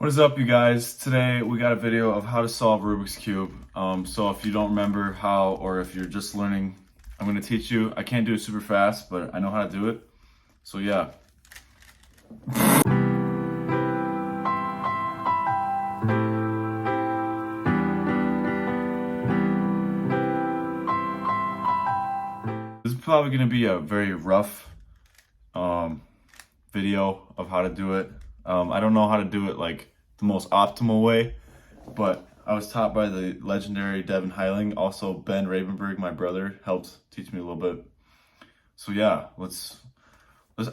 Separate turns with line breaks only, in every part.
What is up, you guys? Today we got a video of how to solve Rubik's Cube. So if you don't remember how, or if you're just learning, I'm going to teach you. I can't do it super fast, but I know how to do it. So yeah. This is probably going to be a very rough video of how to do it. I don't know how to do it like the most optimal way, but I was taught by the legendary Devin Heiling. Also, Ben Ravenberg, my brother, helped teach me a little bit. So yeah,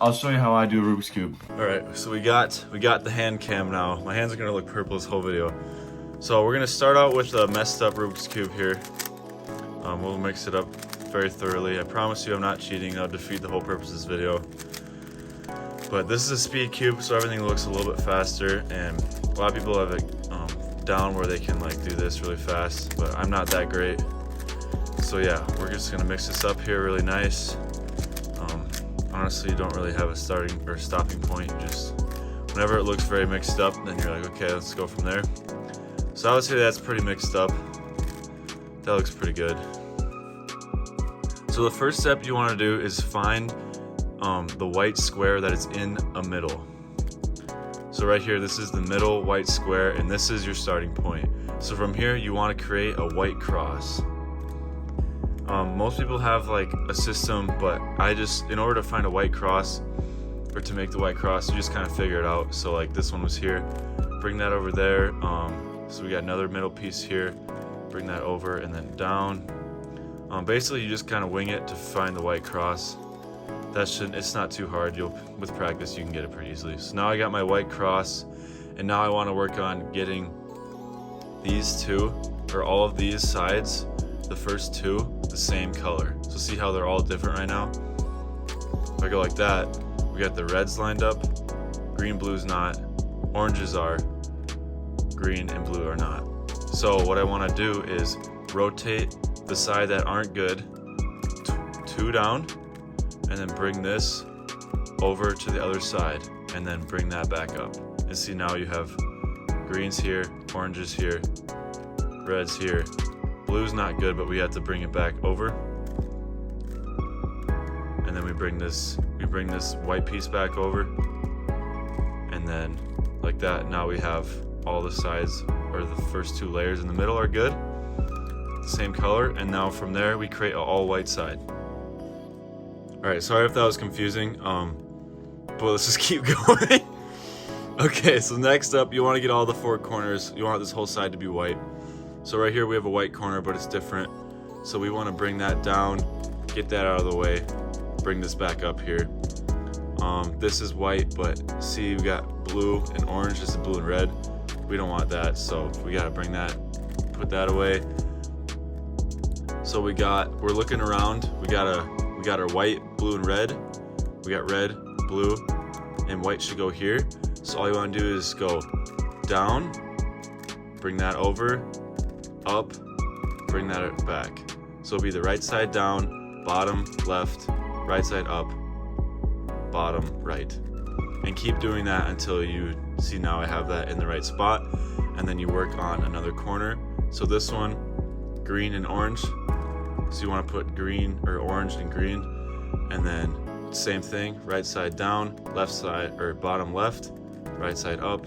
I'll show you how I do a Rubik's Cube. All right, so we got the hand cam now. My hands are gonna look purple this whole video. So we're gonna start out with a messed up Rubik's Cube here. We'll mix it up very thoroughly. I promise you I'm not cheating. That'll defeat the whole purpose of this video. But this is a speed cube, so everything looks a little bit faster, and a lot of people have it down where they can like do this really fast, but I'm not that great. So yeah, we're just gonna mix this up here really nice. Honestly, you don't really have a starting or stopping point. Just whenever it looks very mixed up, then you're like, okay, let's go from there. So I would say that's pretty mixed up. That looks pretty good. So the first step you want to do is find the white square that is in a middle. So right here, this is the middle white square, and this is your starting point. So from here, you want to create a white cross. Most people have like a system, but in order to find a white cross, or to make the white cross, you just kind of figure it out. So like this one was here, bring that over there. So we got another middle piece here, bring that over and then down. Basically, you just kind of wing it to find the white cross. It's not too hard. With practice, you can get it pretty easily. So now I got my white cross, and now I want to work on getting these two, or all of these sides, the first two, the same color. So see how they're all different right now? If I go like that, we got the reds lined up, green, blue's not, oranges are, green and blue are not. So what I want to do is rotate the side that aren't good, two down, and then bring this over to the other side, and then bring that back up. And see, now you have greens here, oranges here, reds here. Blue's not good, but we have to bring it back over. And then we bring this white piece back over. And then like that, now we have all the sides, or the first two layers in the middle are good, the same color. And now from there, we create an all white side. All right, sorry if that was confusing, but let's just keep going. Okay, so next up, you want to get all the four corners. You want this whole side to be white. So right here we have a white corner, but it's different. So we want to bring that down, get that out of the way, bring this back up here. This is white, but see, we got blue and orange. This is blue and red. We don't want that, so we got to bring that, put that away. So we're looking around. We got our white, blue, and red. We got red, blue, and white should go here. So all you want to do is go down, bring that over, up, bring that back. So it'll be the right side down, bottom, left, right side up, bottom, right. And keep doing that until you see now I have that in the right spot. And then you work on another corner. So this one, green and orange. So you want to put green or orange and green, and then same thing, right side down, left side, or bottom left, right side up,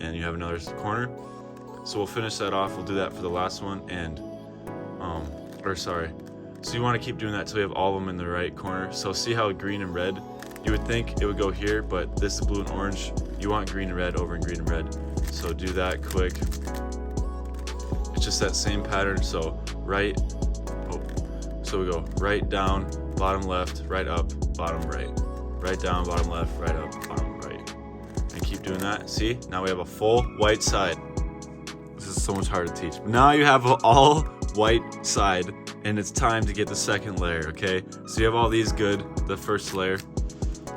and you have another corner. So we'll finish that off. We'll do that for the last one, and so you want to keep doing that till you have all of them in the right corner. So see how green and red, you would think it would go here, but this is blue and orange. You want green and red over in green and red. So do that quick. It's just that same pattern. So so we go right down, bottom left, right up, bottom right. Right down, bottom left, right up, bottom right. And keep doing that. See, now we have a full white side. This is so much hard to teach. Now you have an all white side, and it's time to get the second layer, okay? So you have all these good, the first layer,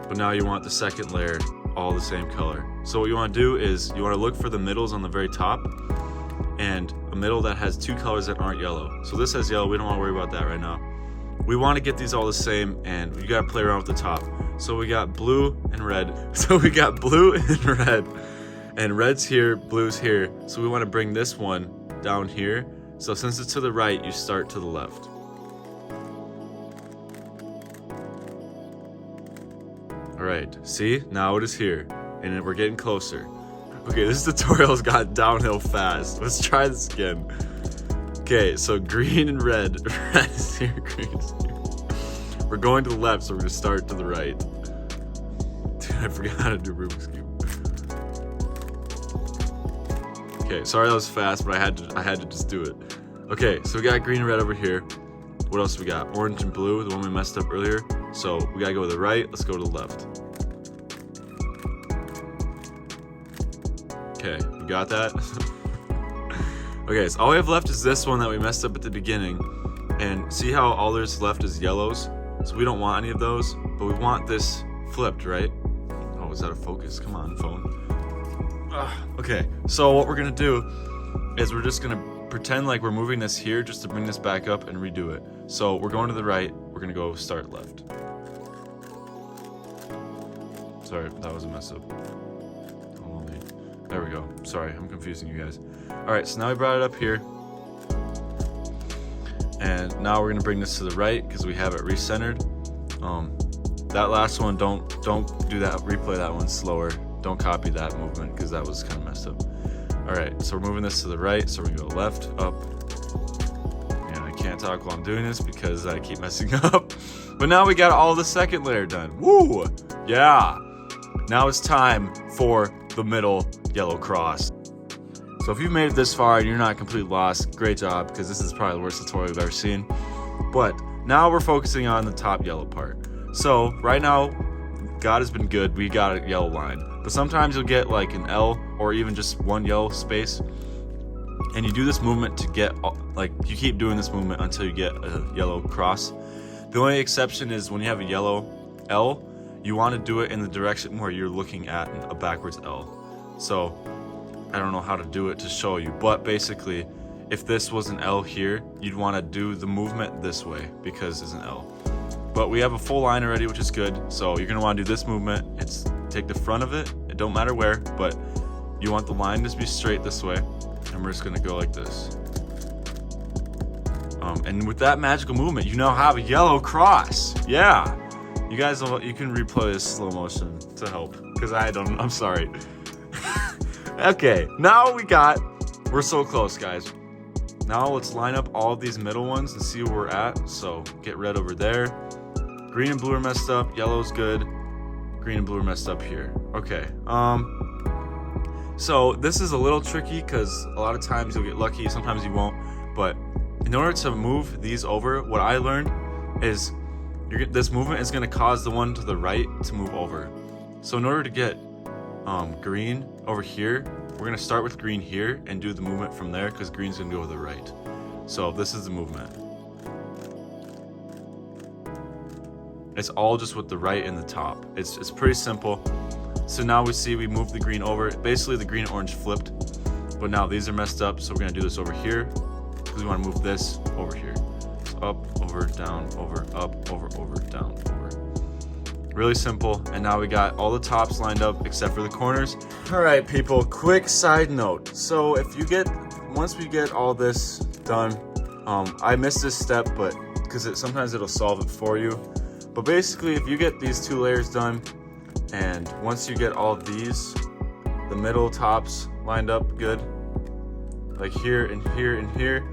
but now you want the second layer all the same color. So what you want to do is you want to look for the middles on the very top, and a middle that has two colors that aren't yellow. So this has yellow, we don't want to worry about that right now. We want to get these all the same, and you got to play around with the top. So we got blue and red. So we got blue and red. And red's here, blue's here. So we want to bring this one down here. So since it's to the right, you start to the left. All right, see? Now it is here, and we're getting closer. Okay, this tutorial's got downhill fast. Let's try this again. Okay, so green and red. Red is here, green is here. We're going to the left, so we're gonna start to the right. Dude, I forgot how to do Rubik's Cube. Okay, sorry that was fast, but I had to just do it. Okay, so we got green and red over here. What else we got? Orange and blue, the one we messed up earlier. So we gotta go to the right, let's go to the left. Okay, you got that? Okay, so all we have left is this one that we messed up at the beginning. And see how all there's left is yellows? So we don't want any of those, but we want this flipped, right? Oh, is that a focus? Come on, phone. Okay, so what we're gonna do is we're just gonna pretend like we're moving this here just to bring this back up and redo it. So we're going to the right, we're gonna go start left. Sorry, that was a mess up. There we go. Sorry, I'm confusing you guys. All right, so now we brought it up here. And now we're gonna bring this to the right because we have it recentered. That last one, don't do that, replay that one slower. Don't copy that movement because that was kind of messed up. All right, so we're moving this to the right, so we're gonna go left, up. And I can't talk while I'm doing this because I keep messing up. But now we got all the second layer done. Woo! Yeah! Now it's time for the middle yellow cross. So if you've made it this far and you're not completely lost, great job, because this is probably the worst tutorial we've ever seen. But now we're focusing on the top yellow part. So right now, God has been good, we got a yellow line. But sometimes you'll get like an L or even just one yellow space. And you do this movement to get, like you keep doing this movement until you get a yellow cross. The only exception is when you have a yellow L, you want to do it in the direction where you're looking at a backwards L. So I don't know how to do it to show you, but basically if this was an L here, you'd want to do the movement this way because it's an L. But we have a full line already, which is good. So you're going to want to do this movement. It's take the front of it. It don't matter where, but you want the line to be straight this way. And we're just going to go like this. And with that magical movement, you now have a yellow cross. Yeah. You guys, you can replay this slow motion to help, because I'm sorry. Okay, now we're so close, guys. Now let's line up all of these middle ones and see where we're at. So get red over there. Green and blue are messed up, yellow's good. Green and blue are messed up here. Okay, so this is a little tricky because a lot of times you'll get lucky, sometimes you won't. But in order to move these over, what I learned is this movement is going to cause the one to the right to move over. So in order to get green over here, we're going to start with green here and do the movement from there because green's going to go to the right. So this is the movement. It's all just with the right and the top. It's pretty simple. So now we move the green over. Basically the green and orange flipped, but now these are messed up. So we're going to do this over here because we want to move this over here. Up, over, down, over, up, over, down, over. Really simple. And now we got all the tops lined up except for the corners. All right, people, quick side note. So once we get all this done, I missed this step, but because sometimes it'll solve it for you. But basically, if you get these two layers done, and once you get all of these, the middle tops lined up good, like here and here and here,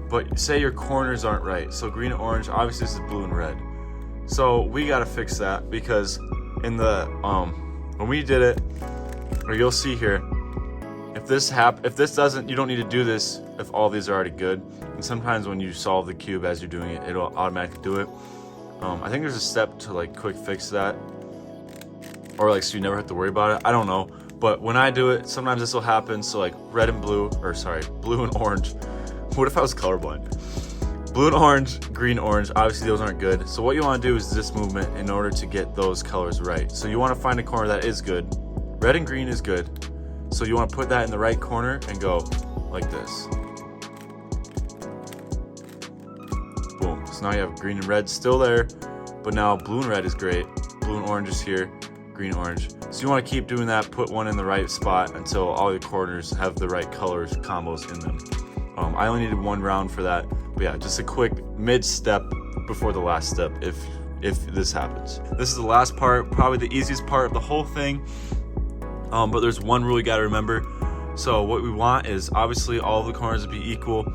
but say your corners aren't right. So green and orange, obviously this is blue and red. So we gotta fix that because in the when we did it, or you'll see here, if this doesn't, you don't need to do this if all these are already good. And sometimes when you solve the cube as you're doing it, it'll automatically do it. I think there's a step to like quick fix that, or like so you never have to worry about it. I don't know, but when I do it, sometimes this will happen. So like blue and orange. What if I was colorblind? Blue and orange, green, orange, obviously those aren't good. So what you want to do is this movement in order to get those colors right. So you want to find a corner that is good. Red and green is good. So you want to put that in the right corner and go like this. Boom. So now you have green and red still there, but now blue and red is great. Blue and orange is here. green, orange. So you want to keep doing that, put one in the right spot until all your corners have the right colors combos in them. I only needed 1 round for that, but yeah, just a quick mid step before the last step if this happens. This is the last part, probably the easiest part of the whole thing, but there's one rule you got to remember. So what we want is obviously all of the corners to be equal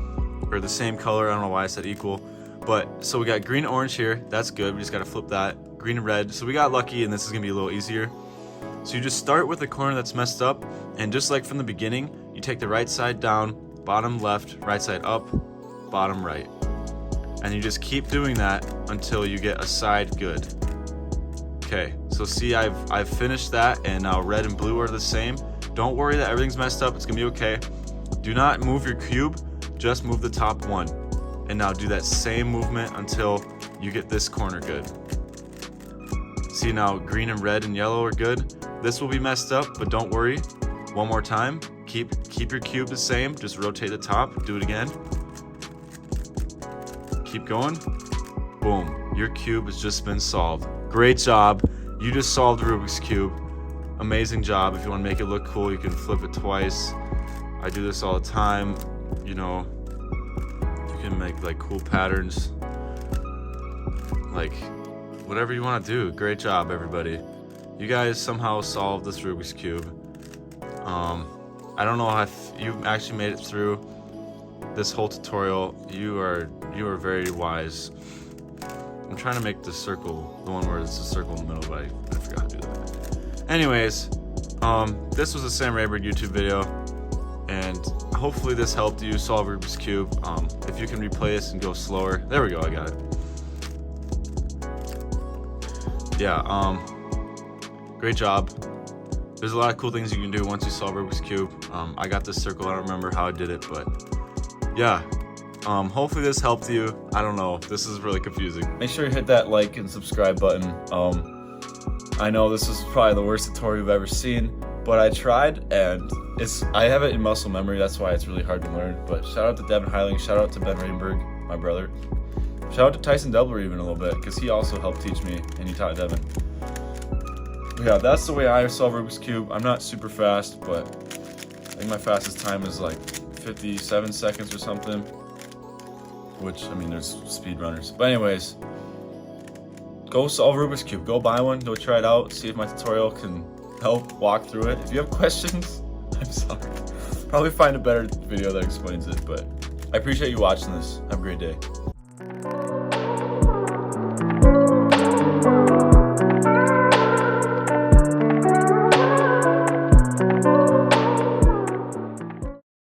or the same color. I don't know why I said equal, but so we got green and orange here. That's good. We just got to flip that. Green and red. So we got lucky, and this is gonna be a little easier. So you just start with the corner that's messed up, and just like from the beginning, you take the right side down, bottom left, right side up, bottom right, and you just keep doing that until you get a side good. Okay, so see, I've finished that, and now red and blue are the same. Don't worry that everything's messed up. It's gonna be okay. Do not move your cube, just move the top one, and now do that same movement until you get this corner good. See, now green and red and yellow are good. This will be messed up, but don't worry. One more time. Keep your cube the same. Just rotate the top. Do it again. Keep going. Boom. Your cube has just been solved. Great job. You just solved the Rubik's Cube. Amazing job. If you want to make it look cool, you can flip it twice. I do this all the time. You know, you can make like cool patterns. Like whatever you want to do. Great job, everybody. You guys somehow solved this Rubik's Cube. I don't know if you actually made it through this whole tutorial. You are very wise. I'm trying to make the circle, the one where it's a circle in the middle, but I forgot to do that. Anyways, this was a Sam Rayburn YouTube video, and hopefully this helped you solve Rubik's Cube. If you can replay this and go slower. There we go, I got it. Yeah, great job. There's a lot of cool things you can do once you solve Rubik's Cube. I got this circle, I don't remember how I did it, but yeah. Hopefully this helped you. I don't know, this is really confusing. Make sure you hit that like and subscribe button. I know this is probably the worst tutorial you've ever seen, but I tried, and I have it in muscle memory, that's why it's really hard to learn. But shout out to Devin Heiling, shout out to Ben Radenberg, my brother. Shout out to Tyson Dubler even a little bit, because he also helped teach me, and he taught Devin. But yeah, that's the way I solve Rubik's Cube. I'm not super fast, but I think my fastest time is like 57 seconds or something. Which, I mean, there's speed runners. But anyways, go solve Rubik's Cube. Go buy one, go try it out, see if my tutorial can help walk through it. If you have questions, I'm sorry. Probably find a better video that explains it, but I appreciate you watching this. Have a great day.